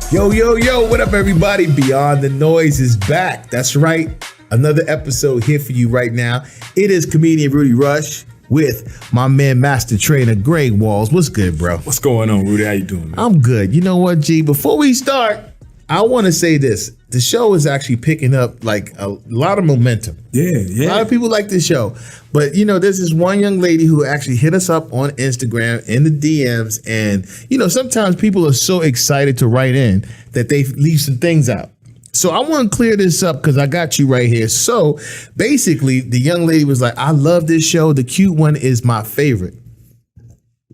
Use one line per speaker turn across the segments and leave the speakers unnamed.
Yo, yo, yo, what up, everybody? Beyond the Noise is back. That's right. Another episode here for you right now. It is comedian Rudy Rush with my man, Master Trainer Greg Walls. What's good, bro?
What's going on, Rudy? How you doing, man?
I'm good. You know what, G? Before we start, I want to say this. The show is actually picking up like a lot of momentum.
Yeah.
A lot of people like this show. But, you know, there's this one young lady who actually hit us up on Instagram in the DMs. And, you know, sometimes people are so excited to write in that they leave some things out. So I want to clear this up because I got you right here. So basically, the young lady was like, I love this show. The cute one is my favorite.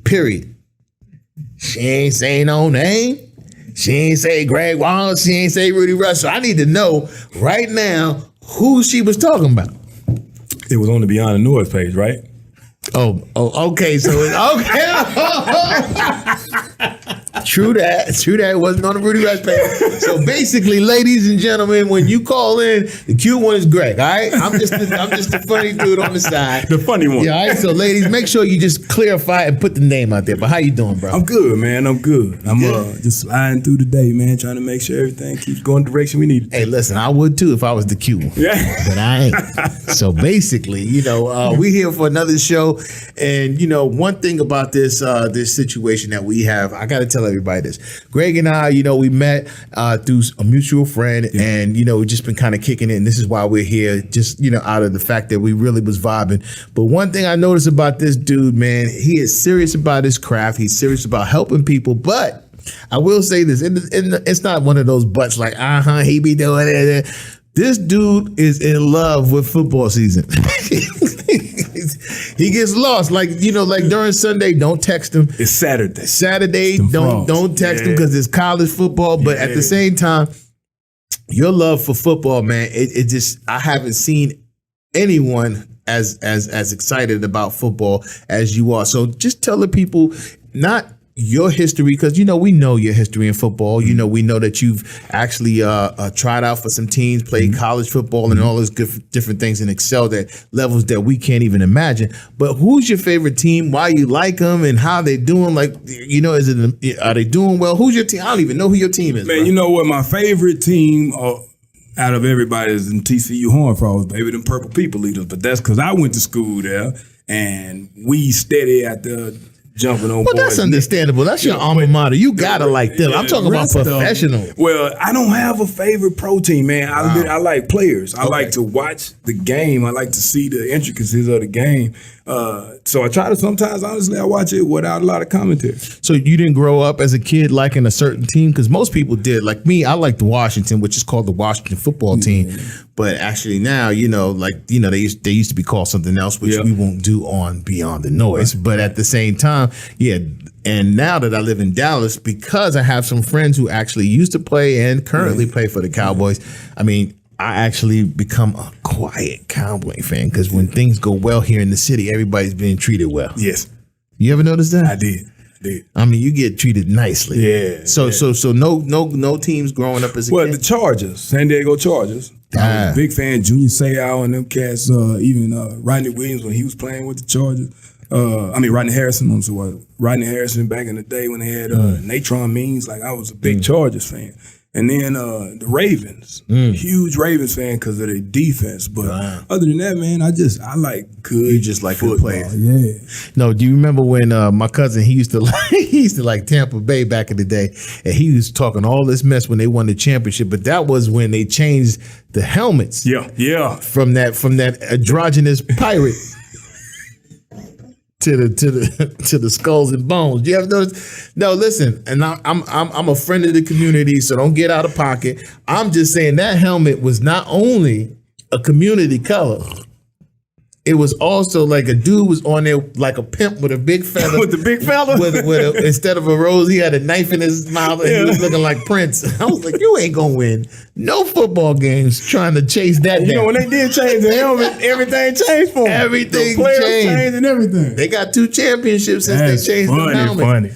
Period. She ain't saying no name. She ain't say Greg Wallace. She ain't say Rudy Rush. So I need to know right now who she was talking about.
It was on the Beyond the Noise page, right?
Oh, okay. So okay. True that. It wasn't on the Rudy Rush page. So basically, ladies and gentlemen, when you call in, the cute one is Greg. All right, I'm just the funny dude on the side.
The funny one.
Yeah. All right. So ladies, make sure you just clarify and put the name out there. But how you doing, bro?
I'm good, man. I'm good. I'm just sliding through the day, man, trying to make sure everything keeps going the direction we need.
Hey, listen, I would too if I was the cute one.
Yeah.
But I ain't. So basically, you know, we're here for another show. And, you know, one thing about this situation that we have, I got to tell everybody this. Greg and I, you know, we met through a mutual friend and, you know, we've just been kind of kicking it. And this is why we're here, just, you know, out of the fact that we really was vibing. But one thing I noticed about this dude, man, he is serious about his craft. He's serious about helping people. But I will say this, it's not one of those buts like, he be doing it. This dude is in love with football season. He gets lost. Like, you know, like during Sunday, don't text him.
It's Saturday.
Saturday, don't text him because it's college football. But at the same time, your love for football, man, it just, I haven't seen anyone as excited about football as you are. So just tell the people, not your history, because, you know, we know your history in football. You know, we know that you've actually tried out for some teams, played college football and all those different things and excelled at levels that we can't even imagine. But who's your favorite team? Why you like them and how they doing? Like, you know, are they doing well? Who's your team? I don't even know who your team is.
Man,
bro.
you know what? My favorite team out of everybody is in TCU Horned Frogs, baby, them Purple People Eaters. But that's because I went to school there and we steady at the jumping on board.
Well, that's understandable. That's your alma mater. You gotta like them. I'm talking about professional.
Well, I don't have a favorite pro team, man. I like players. I like to watch the game. I like to see the intricacies of the game. So I try to sometimes, honestly, I watch it without a lot of commentary.
So you didn't grow up as a kid liking a certain team? Because most people did. Like me, I like the Washington, which is called the Washington football team. But actually now, you know, like, you know, they used to be called something else, which we won't do on Beyond the Noise. But at the same time, and now that I live in Dallas, because I have some friends who actually used to play and currently play for the Cowboys, I mean, I actually become a quiet Cowboy fan because when things go well here in the city, everybody's being treated well.
Yes.
You ever notice that?
I did.
I mean, you get treated nicely.
Yeah.
So no teams growing up as a kid?
Well, the Chargers, San Diego Chargers. I was a big fan of Junior Seau and them cats, even Rodney Williams when he was playing with the Chargers. Rodney Harrison. Rodney Harrison back in the day when they had Natron Means. Like, I was a big Chargers fan. And then the Ravens, huge Ravens fan because of their defense. But other than that, man, I like good.
You just like
football.
Good players.
Yeah.
No, do you remember when my cousin he used to like Tampa Bay back in the day, and he was talking all this mess when they won the championship. But that was when they changed the helmets.
Yeah.
From that androgynous pirate. To the skulls and bones. You ever notice? No, listen, and I'm a friend of the community, so don't get out of pocket. I'm just saying that helmet was not only a community color, it was also like a dude was on there like a pimp with a big feather.
With the big fella?
Instead of a rose, he had a knife in his mouth and he was looking like Prince. I was like, you ain't gonna win no football games trying to chase that down.
You know, when they did change the helmet, everything changed for them.
Everything
the players
changed
and everything.
They got 2 championships since they changed the helmet.
Funny.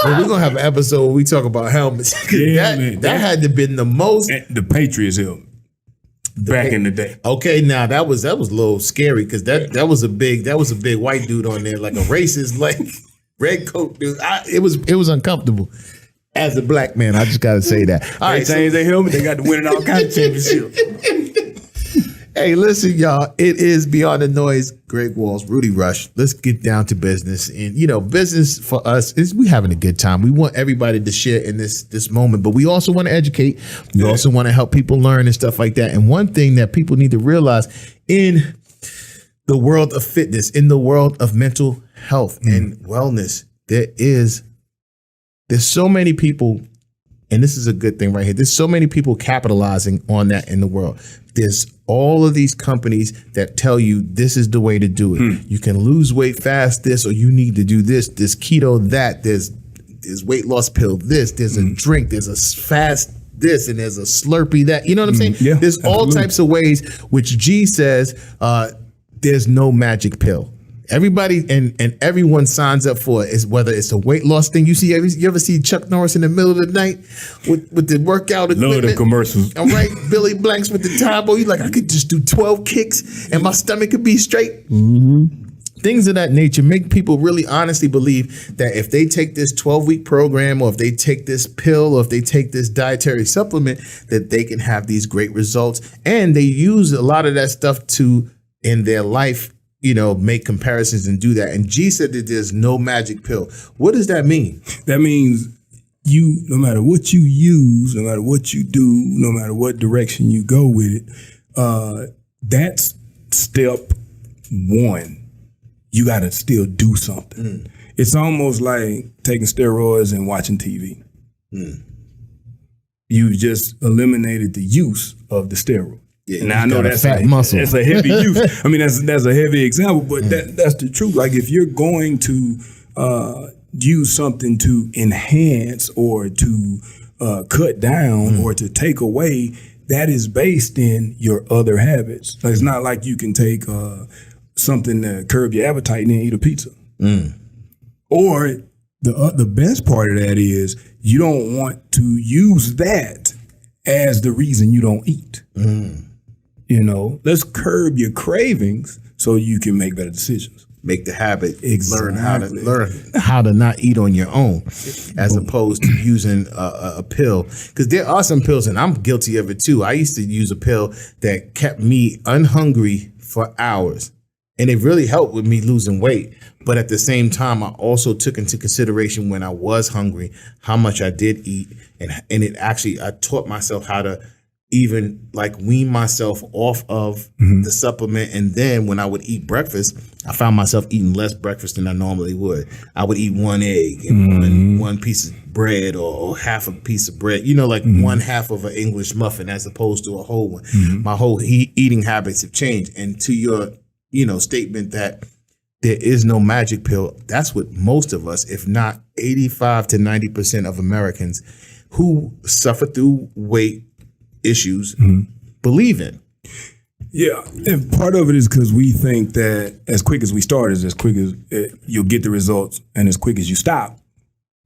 Well, we're gonna have an episode where we talk about helmets. That had to been the most.
The Patriots helmet. Back in the day.
Okay, now that was a little scary because that was a big white dude on there, like a racist, like red coat dude. It was uncomfortable. As a black man, I just got to say that. All right,
they changed their helmet. They got to win all kinds of championships.
Hey, listen, y'all. It is Beyond the Noise. Greg Walls, Rudy Rush. Let's get down to business. And business for us is we having a good time. We want everybody to share in this moment, but we also want to educate. We also want to help people learn and stuff like that. And one thing that people need to realize in the world of fitness, in the world of mental health and wellness, there's so many people. And this is a good thing right here. There's so many people capitalizing on that in the world. There's all of these companies that tell you this is the way to do it. You can lose weight fast, this, or you need to do this. There's keto, that. There's weight loss pill, this. There's a drink. There's a fast this, and there's a Slurpee that. You know what I'm saying?
Yeah,
there's all types of ways, which G says there's no magic pill. Everybody and everyone signs up for it, is whether it's a weight loss thing. You ever see Chuck Norris in the middle of the night with the workout equipment?
Love the commercials.
All right, Billy Blanks with the Tybo. You like, I could just do 12 kicks and my stomach could be straight. Things of that nature make people really honestly believe that if they take this 12-week program, or if they take this pill, or if they take this dietary supplement, that they can have these great results. And they use a lot of that stuff in their life, make comparisons and do that. And G said that there's no magic pill. What does that mean?
That means no matter what you use, no matter what you do, no matter what direction you go with it, that's step one. You got to still do something. It's almost like taking steroids and watching TV. You just eliminated the use of the steroid.
Yeah,
now I know that's
fat muscle.
That's a heavy use. I mean, that's a heavy example, but that's the truth. Like if you're going to use something to enhance or to cut down or to take away, that is based in your other habits. Like, it's not like you can take something to curb your appetite and then eat a pizza. Or the best part of that is you don't want to use that as the reason you don't eat. Let's curb your cravings so you can make better decisions.
Make the habit.
Exactly.
Learn how to not eat on your own, as opposed to using a pill. Because there are some pills, and I'm guilty of it too. I used to use a pill that kept me unhungry for hours, and it really helped with me losing weight. But at the same time, I also took into consideration when I was hungry how much I did eat, and I taught myself how to even wean myself off of the supplement. And then when I would eat breakfast, I found myself eating less breakfast than I normally would. I would eat one egg and one piece of bread or half a piece of bread, one half of an English muffin as opposed to a whole one. My whole eating habits have changed. And to your, statement that there is no magic pill, that's what most of us, if not 85 to 90% of Americans who suffer through weight issues believe in.
Yeah, and part of it is because we think that as quick as we start is as quick as you'll get the results, and as quick as you stop,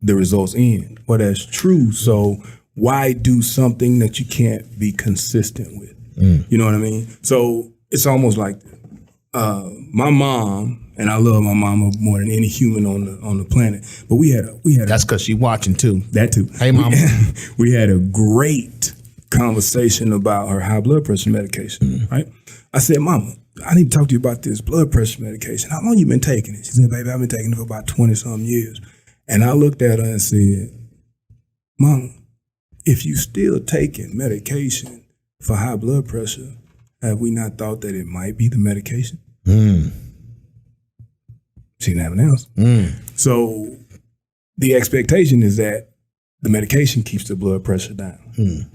the results end. Well, that's true. So why do something that you can't be consistent with? You know what I mean? So it's almost like my mom, and I love my mama more than any human on the planet. But we had
that's because she watching too.
That too.
Hey, mama.
We had a great conversation about her high blood pressure medication, right? I said, Mama, I need to talk to you about this blood pressure medication. How long you been taking it? She said, baby, I've been taking it for about 20-something years. And I looked at her and said, Mama, if you still taking medication for high blood pressure, have we not thought that it might be the medication? She didn't have an answer. So the expectation is that the medication keeps the blood pressure down.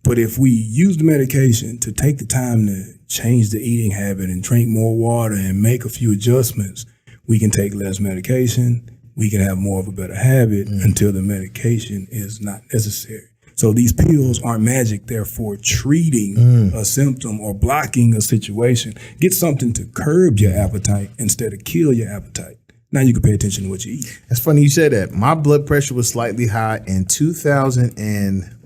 But if we use the medication to take the time to change the eating habit and drink more water and make a few adjustments, we can take less medication. We can have more of a better habit until the medication is not necessary. So these pills aren't magic. They're for treating a symptom or blocking a situation. Get something to curb your appetite instead of kill your appetite. Now you can pay attention to what you eat.
That's funny you said that. My blood pressure was slightly high in 2015.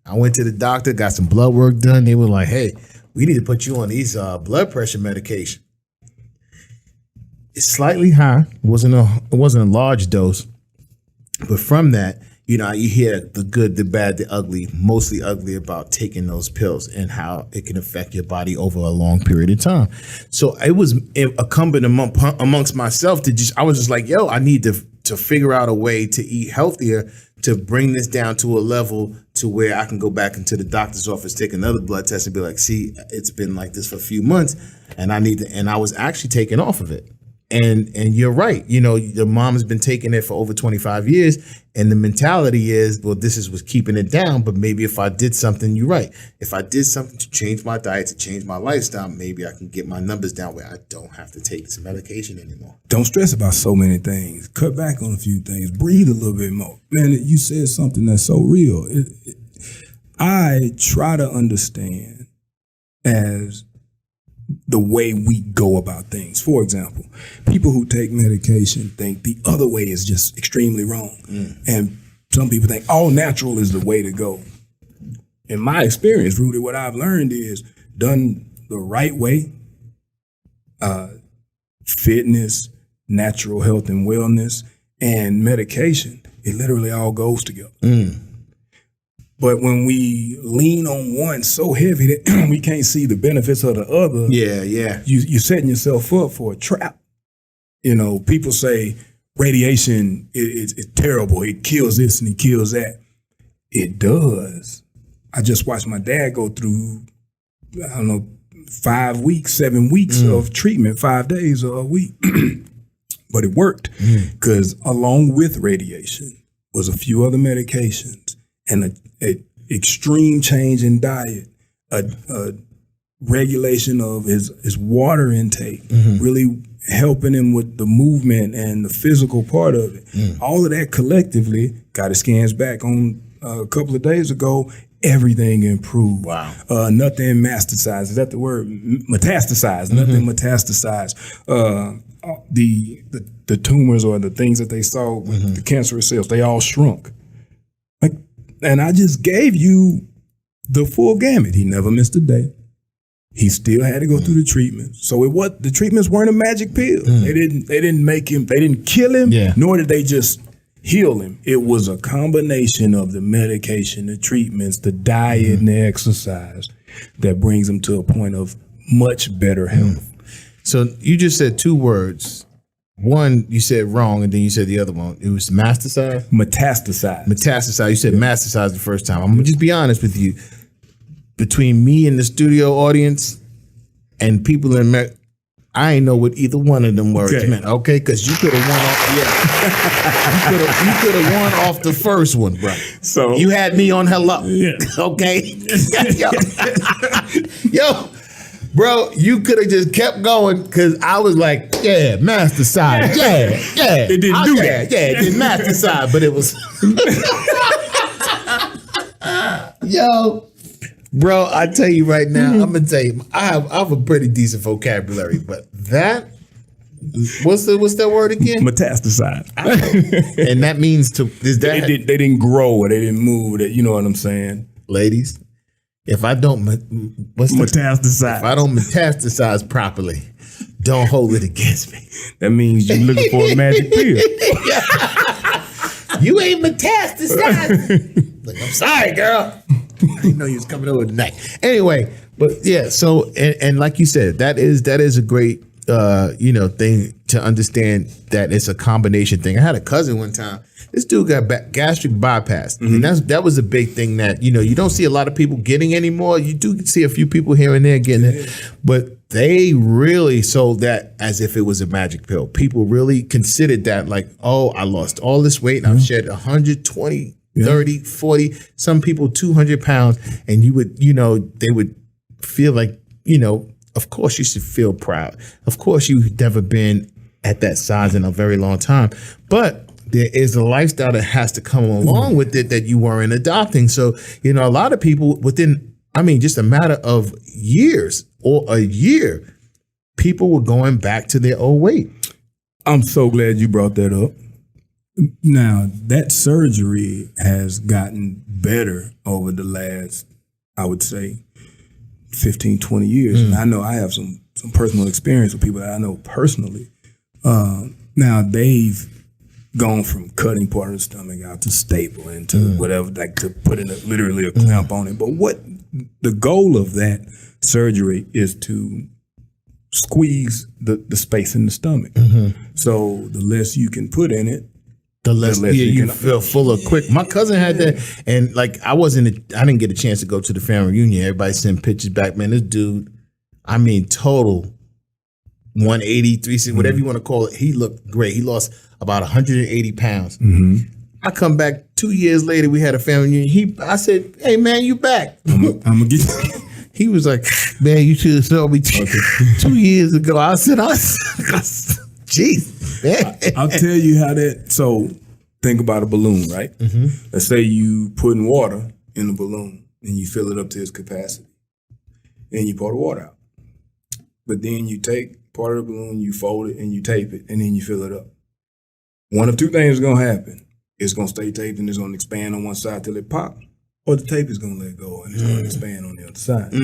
I went to the doctor, got some blood work done. They were like, hey, we need to put you on these blood pressure medication. It's slightly high. It wasn't a large dose. But from that, you know, you hear the good, the bad, the ugly, mostly ugly about taking those pills and how it can affect your body over a long period of time. So it was incumbent amongst myself I was just like, yo, I need to figure out a way to eat healthier, to bring this down to a level to where I can go back into the doctor's office, take another blood test and be like, see, it's been like this for a few months and I was actually taken off of it. And you're right. You know, your mom has been taking it for over 25 years. And the mentality is, well, this is what's keeping it down. But maybe if I did something, you're right. If I did something to change my diet, to change my lifestyle, maybe I can get my numbers down where I don't have to take this medication anymore.
Don't stress about so many things. Cut back on a few things. Breathe a little bit more. Man, you said something that's so real. I try to understand as the way we go about things. For example, people who take medication think the other way is just extremely wrong. And some people think all natural is the way to go. In my experience, Rudy, what I've learned is done the right way, fitness, natural health and wellness, and medication, it literally all goes together. But when we lean on one so heavy that we can't see the benefits of the other, you're setting yourself up for a trap. You know, people say radiation is terrible. It kills this and it kills that. It does. I just watched my dad go through, 5 weeks, 7 weeks of treatment, 5 days a week. But it worked because along with radiation was a few other medications and a extreme change in diet, a regulation of his water intake, really helping him with the movement and the physical part of it. All of that collectively, got his scans back on a couple of days ago, everything improved.
Wow.
Nothing metastasized. Is that the word? Metastasized. Nothing metastasized. The tumors or the things that they saw with the cancerous cells, they all shrunk. And I just gave you the full gamut. He never missed a day. He still had to go through the treatments. So the treatments weren't a magic pill. They didn't make him, they didn't kill him, nor did they just heal him. It was a combination of the medication, the treatments, the diet, and the exercise that brings him to a point of much better health.
So you just said two words. One, you said wrong, and then you said the other one. It was metastasized?
Metastasized.
Metastasized. You said metastasized the first time. I'm going to just be honest with you. Between me and the studio audience and people in America, I ain't know what either one of them words meant, okay? Because you could have won off, you could have won off the first one, bro. So you had me on hello, okay? Yo, bro, you could have just kept going because I was like, master side,
It didn't do that.
Yeah, it did master side, but it was, yo. Bro, I tell you right now, I'm gonna tell you, I have a pretty decent vocabulary, but that, what's that word again?
Metastasized.
And that means
they didn't grow or they didn't move. You know what I'm saying,
ladies? If I don't
metastasize,
if I don't metastasize properly, don't hold it against me.
That means you're looking for a magic pill.
You ain't metastasized. Like, I'm sorry, girl. I didn't know you was coming over tonight. Anyway, but yeah, so and like you said, that is a great thing to understand that it's a combination thing. I had a cousin one time. This dude got gastric bypass, and that was a big thing that you don't see a lot of people getting anymore. You do see a few people here and there getting it, but they really sold that as if it was a magic pill. People really considered that like, oh, I lost all this weight and I've shed 120. 30, 40, some people 200 pounds, and you would, they would feel like, of course you should feel proud. Of course you've never been at that size in a very long time, but there is a lifestyle that has to come along with it that you weren't adopting. So, a lot of people within, just a matter of years or a year, people were going back to their old weight.
I'm so glad you brought that up. Now, that surgery has gotten better over the last, I would say, 15, 20 years. And I know I have some personal experience with people that I know personally. Now, they've gone from cutting part of the stomach out to stapling to whatever, like to putting literally a clamp on it. But what the goal of that surgery is to squeeze the space in the stomach. So the less you can put in it,
the less you feel full of quick. My cousin had that, and like I didn't get a chance to go to the family reunion. Everybody sent pictures back. Man, this dude, I mean, total 180, 360, whatever you want to call it. He looked great. He lost about 180 pounds. I come back 2 years later. We had a family reunion. I said, "Hey man, you back?"
I'm gonna get you.
He was like, "Man, you should have told me 2 years ago." I said, "Jeez, man."
I'll tell you how that. So think about a balloon, right? Let's say you putting water in a balloon and you fill it up to its capacity, and you pour the water out. But then you take part of the balloon, you fold it, and you tape it, and then you fill it up. One of two things is gonna happen: it's gonna stay taped and it's gonna expand on one side till it pops. Or the tape is going to let go and it's going to expand on the other side.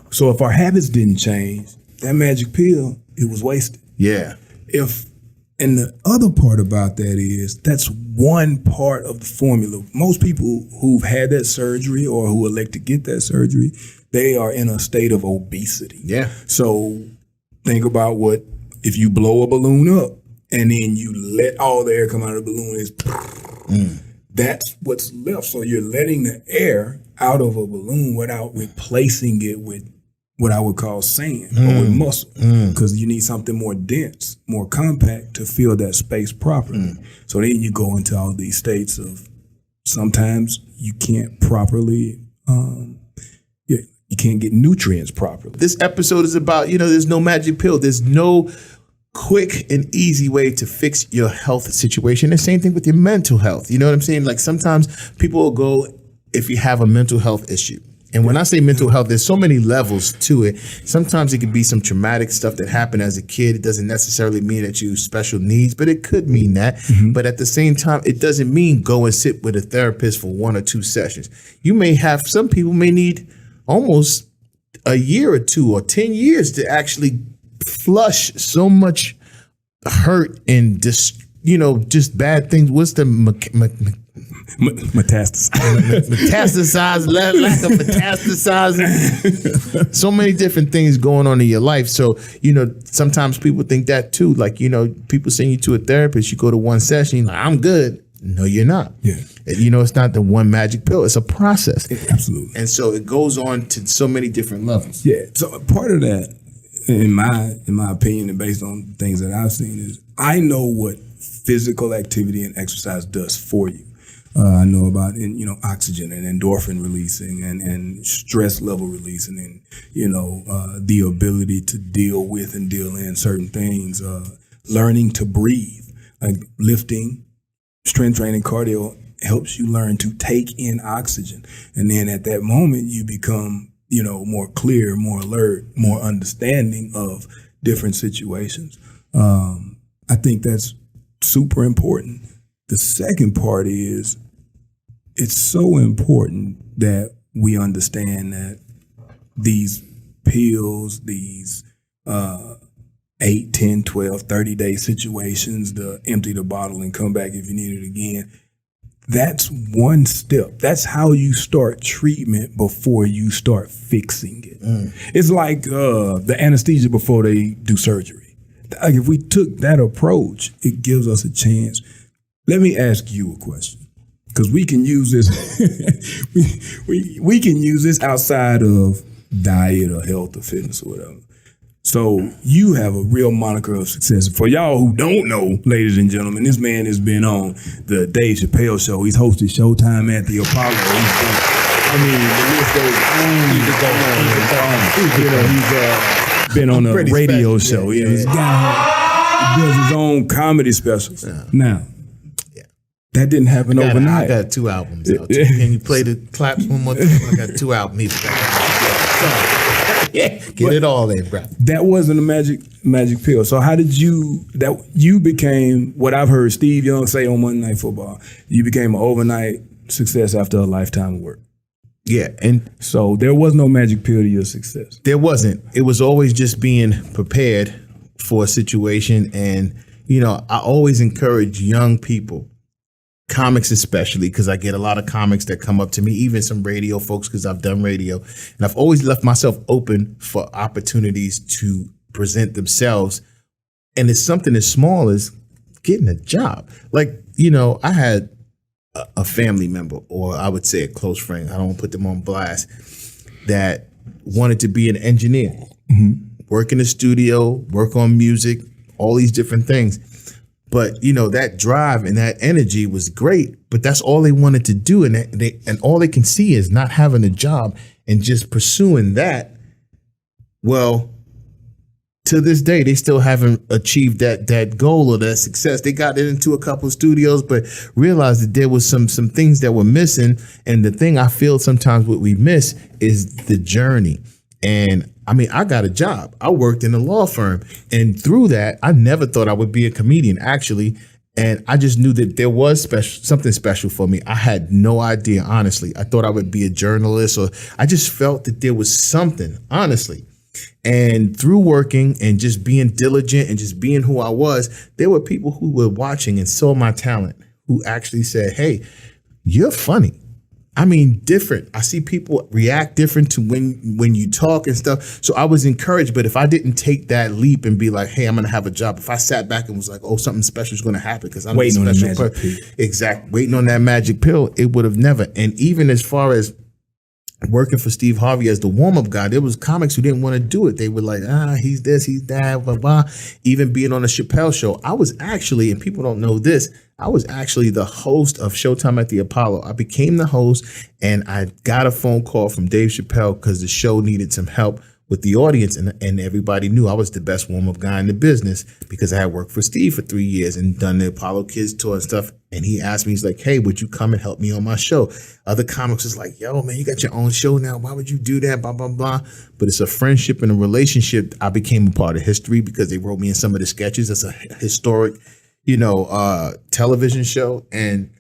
So if our habits didn't change, that magic pill, it was wasted.
Yeah.
And the other part about that is that's one part of the formula. Most people who've had that surgery or who elect to get that surgery, they are in a state of obesity.
Yeah.
So think about if you blow a balloon up and then you let all the air come out of the balloon, that's what's left. So you're letting the air out of a balloon without replacing it with what I would call sand or with muscle, because you need something more dense, more compact to fill that space properly. So then you go into all these states of sometimes you can't properly, you can't get nutrients properly.
This episode is about, there's no magic pill. There's no quick and easy way to fix your health situation. The same thing with your mental health. You know what I'm saying? Like sometimes people will go if you have a mental health issue. And when I say mental health, there's so many levels to it. Sometimes it could be some traumatic stuff that happened as a kid. It doesn't necessarily mean that you special needs, but it could mean that. But at the same time, it doesn't mean go and sit with a therapist for 1 or 2 sessions. Some people may need almost a year or 2 or 10 years to actually flush so much hurt and just bad things. What's the metastasized lack of metastasizing? So many different things going on in your life. So sometimes people think that too. Like people send you to a therapist. You go to one session. You're like, I'm good. No, you're not. Yeah. It's not the one magic pill. It's a process.
Absolutely.
And so it goes on to so many different levels.
Yeah. So part of that, in my opinion, and based on things that I've seen, is I know what physical activity and exercise does for you. I know about oxygen and endorphin releasing and stress level releasing and the ability to deal with and deal in certain things. Learning to breathe, like lifting, strength training, cardio helps you learn to take in oxygen, and then at that moment you become more clear, more alert, more understanding of different situations. I think that's super important. The second part is it's so important that we understand that these pills, these 8, 10, 12, 30-day situations, the empty the bottle and come back if you need it again, that's one step. That's how you start treatment before you start fixing it. It's like the anesthesia before they do surgery. Like if we took that approach, it gives us a chance. Let me ask you a question, because we can use this. we can use this outside of diet or health or fitness or whatever. So you have a real moniker of success. For y'all who don't know, ladies and gentlemen, this man has been on the Dave Chappelle show. He's hosted Showtime at the Apollo. He's been on a radio show. He's does his own comedy specials. Yeah. Now, that didn't happen overnight.
I got 2 albums out. Can you play the claps one more time? I got 2 albums. Get it all in, bro.
That wasn't a magic pill. So how did you became what I've heard Steve Young say on Monday Night Football? You became an overnight success after a lifetime of work.
Yeah, and
so there was no magic pill to your success.
There wasn't. It was always just being prepared for a situation. And I always encourage young people comics especially, because I get a lot of comics that come up to me, even some radio folks, because I've done radio. And I've always left myself open for opportunities to present themselves. And it's something as small as getting a job. Like, you know, I had a family member, or I would say a close friend, I don't want to put them on blast, that wanted to be an engineer, work in the studio, work on music, all these different things. But, you know, that drive and that energy was great, but that's all they wanted to do. And all they can see is not having a job and just pursuing that. Well, to this day, they still haven't achieved that goal or that success. They got into a couple of studios, but realized that there was some things that were missing. And the thing I feel sometimes what we miss is the journey. And I mean, I got a job. I worked in a law firm. And through that, I never thought I would be a comedian, actually. And I just knew that there was something special for me. I had no idea, honestly. I thought I would be a journalist, or I just felt that there was something, honestly. And through working and just being diligent and just being who I was, there were people who were watching and saw my talent, who actually said, hey, you're funny. I mean, different. I see people react different to when you talk and stuff. So I was encouraged. But if I didn't take that leap and be like, hey, I'm going to have a job. If I sat back and was like, oh, something special is going to happen because I'm waiting a special person. Exactly. Waiting on that magic pill. It would have never. And even as far as working for Steve Harvey as the warm-up guy, there was comics who didn't want to do it. They were like, he's this, he's that, blah, blah. Even being on the Chappelle show, I was actually, and people don't know this, I was actually the host of Showtime at the Apollo. I became the host, and I got a phone call from Dave Chappelle because the show needed some help with the audience, and everybody knew I was the best warm-up guy in the business because I had worked for Steve for 3 years and done the Apollo Kids tour and stuff. And he asked me, he's like, hey, would you come and help me on my show? Other comics was like, yo, man, you got your own show now. Why would you do that? Blah, blah, blah. But it's a friendship and a relationship. I became a part of history because they wrote me in some of the sketches. That's a historic, television show. And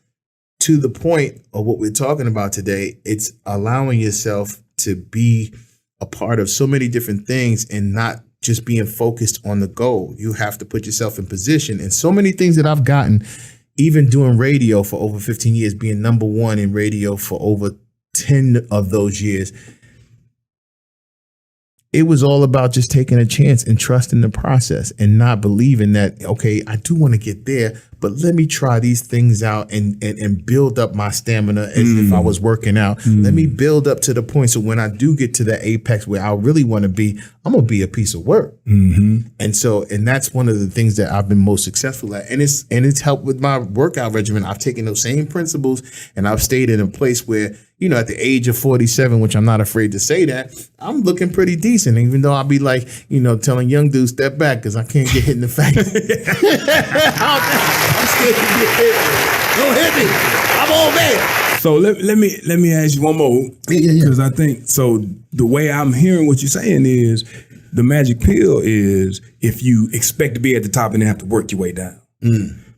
to the point of what we're talking about today, it's allowing yourself to be a part of so many different things and not just being focused on the goal. You have to put yourself in position. And so many things that I've gotten, even doing radio for over 15 years, being number one in radio for over 10 of those years, it was all about just taking a chance and trusting the process and not believing that, okay, I do want to get there, but let me try these things out and build up my stamina as if I was working out. Let me build up to the point so when I do get to the apex where I really want to be, I'm going to be a piece of work. And that's one of the things that I've been most successful at. And it's helped with my workout regimen. I've taken those same principles and I've stayed in a place where, at the age of 47, which I'm not afraid to say that, I'm looking pretty decent, even though I'll be like, telling young dudes, step back because I can't get hit in the face. I'm scared to get hit. Don't hit me. I'm old man.
So let me ask you one more. Because I think, so the way I'm hearing what you're saying is the magic pill is if you expect to be at the top and then have to work your way down.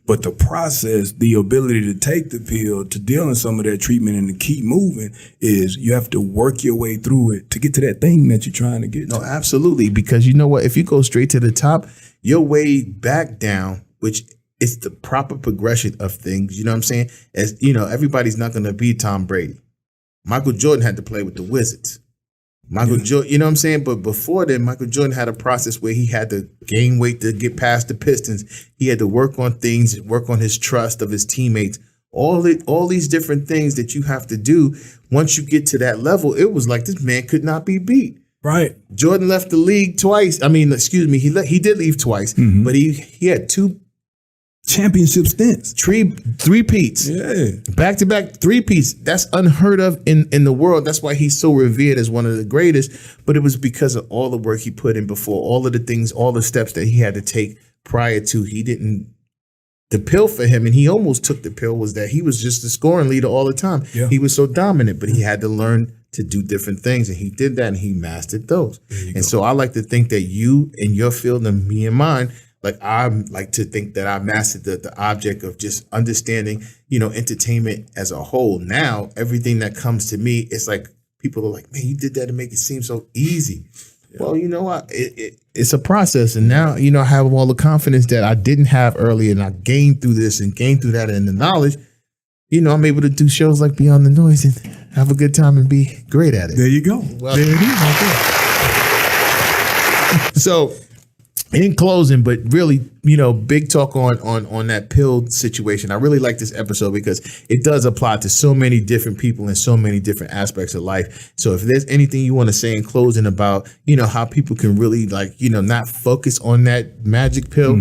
But the process, the ability to take the pill, to deal in some of that treatment and to keep moving is you have to work your way through it to get to that thing that you're trying to get to.
No, absolutely. Because you know what? If you go straight to the top, your way back down, which is the proper progression of things, you know what I'm saying? As everybody's not going to be Tom Brady. Michael Jordan had to play with the Wizards. Michael Jordan, you know what I'm saying? But before then, Michael Jordan had a process where he had to gain weight to get past the Pistons. He had to work on things, work on his trust of his teammates, all these different things that you have to do. Once you get to that level, it was like this man could not be beat.
Right.
Jordan left the league twice. I mean, excuse me, he did leave twice, but he had two
championship stints.
Three-peats. Yeah. Back-to-back three-peats. That's unheard of in the world. That's why he's so revered as one of the greatest. But it was because of all the work he put in before, all of the things, all the steps that he had to take prior to. The pill for him, and he almost took the pill, was that he was just the scoring leader all the time. Yeah. He was so dominant, but he had to learn to do different things. And he did that, and he mastered those. So I like to think that you in your field and me and mine, like I like to think that I mastered the object of just understanding, entertainment as a whole. Now, everything that comes to me, it's like people are like, man, you did that to make it seem so easy. Yeah. Well, you know what? It's a process. And now, I have all the confidence that I didn't have earlier, and I gained through this and gained through that and the knowledge. I'm able to do shows like Beyond the Noise and have a good time and be great at it.
There you go.
Well, there it is. Okay. So, in closing, but really, big talk on that pill situation. I really like this episode because it does apply to so many different people and so many different aspects of life. So if there's anything you want to say in closing about, how people can really not focus on that magic pill,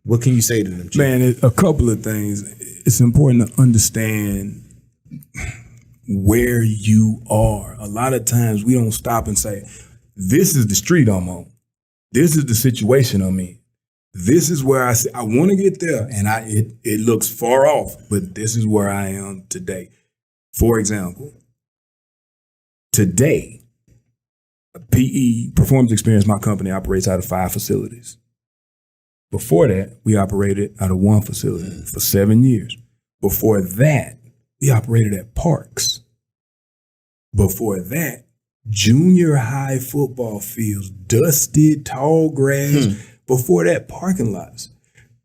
what can you say to them, Chief?
Man, a couple of things. It's important to understand where you are. A lot of times we don't stop and say, this is the street I'm on. This is the situation I'm in. This is where I want to get there, and it looks far off, but this is where I am today. For example, today, PE, Performance Experience, my company, operates out of 5 facilities. Before that, we operated out of 1 facility for 7 years. Before that, we operated at parks. Before that, junior high football fields, dusted, tall grass. Before that, parking lots.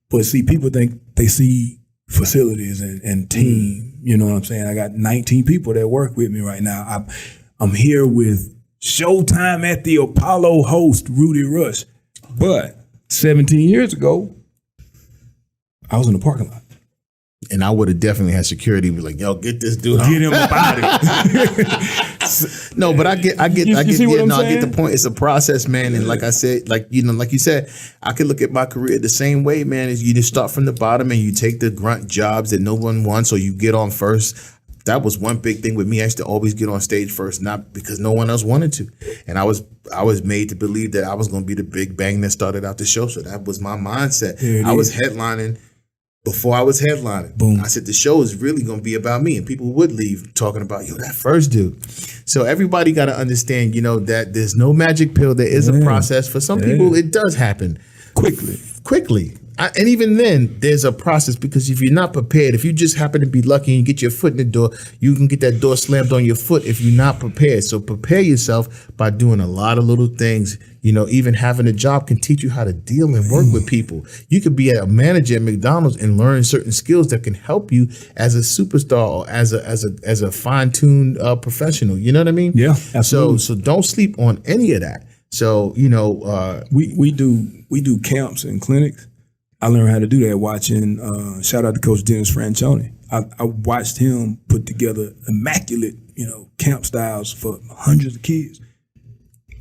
But see, people think they see facilities and team. You know what I'm saying? I got 19 people that work with me right now. I'm here with Showtime at the Apollo host, Rudy Rush. But 17 years ago, I was in the parking lot.
And I would have definitely had security be like, yo, get this dude.
Get him up out of it.
No, but I get the point. It's a process, man. And like I said, like you said, I could look at my career the same way, man. Is you just start from the bottom and you take the grunt jobs that no one wants, or you get on first. That was one big thing with me. I used to always get on stage first, not because no one else wanted to. And I was made to believe that I was going to be the big bang that started out the show. So that was my mindset. I was headlining before I was headlining. Boom. I said the show is really going to be about me, and people would leave talking about, that first dude. So everybody got to understand, that there's no magic pill. There is a process. For some people, it does happen quickly. And even then, there's a process, because if you're not prepared, if you just happen to be lucky and you get your foot in the door, you can get that door slammed on your foot if you're not prepared. So prepare yourself by doing a lot of little things. Even having a job can teach you how to deal and work with people. You could be a manager at McDonald's and learn certain skills that can help you as a superstar or as a fine-tuned professional. You know what I mean?
Yeah, absolutely.
So don't sleep on any of that. So
we do camps and clinics. I learned how to do that watching, shout out to Coach Dennis Franchione. I watched him put together immaculate, camp styles for hundreds of kids.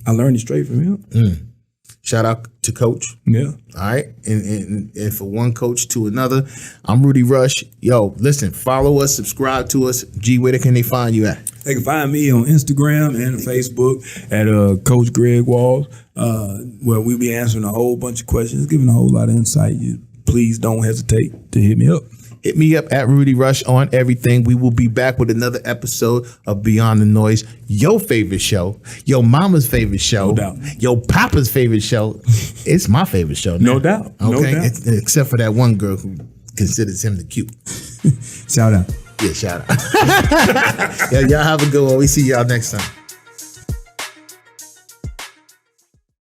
I learned it straight from him.
Shout out to Coach.
Yeah.
All right. And for one coach to another, I'm Rudy Rush. Yo, listen, follow us, subscribe to us. G, where can they find you at?
They can find me on Instagram and Facebook at Coach Greg Walls, where we'll be answering a whole bunch of questions, giving a whole lot of insight. Please don't hesitate to hit me up.
Hit me up at Rudy Rush on everything. We will be back with another episode of Beyond the Noise, your favorite show, your mama's favorite show,
no doubt.
Your papa's favorite show. It's my favorite show now.
No doubt.
Okay,
no doubt.
Except for that one girl who considers him the cute.
Shout out.
Yeah, shout out. Yeah, y'all have a good one. We see y'all next time.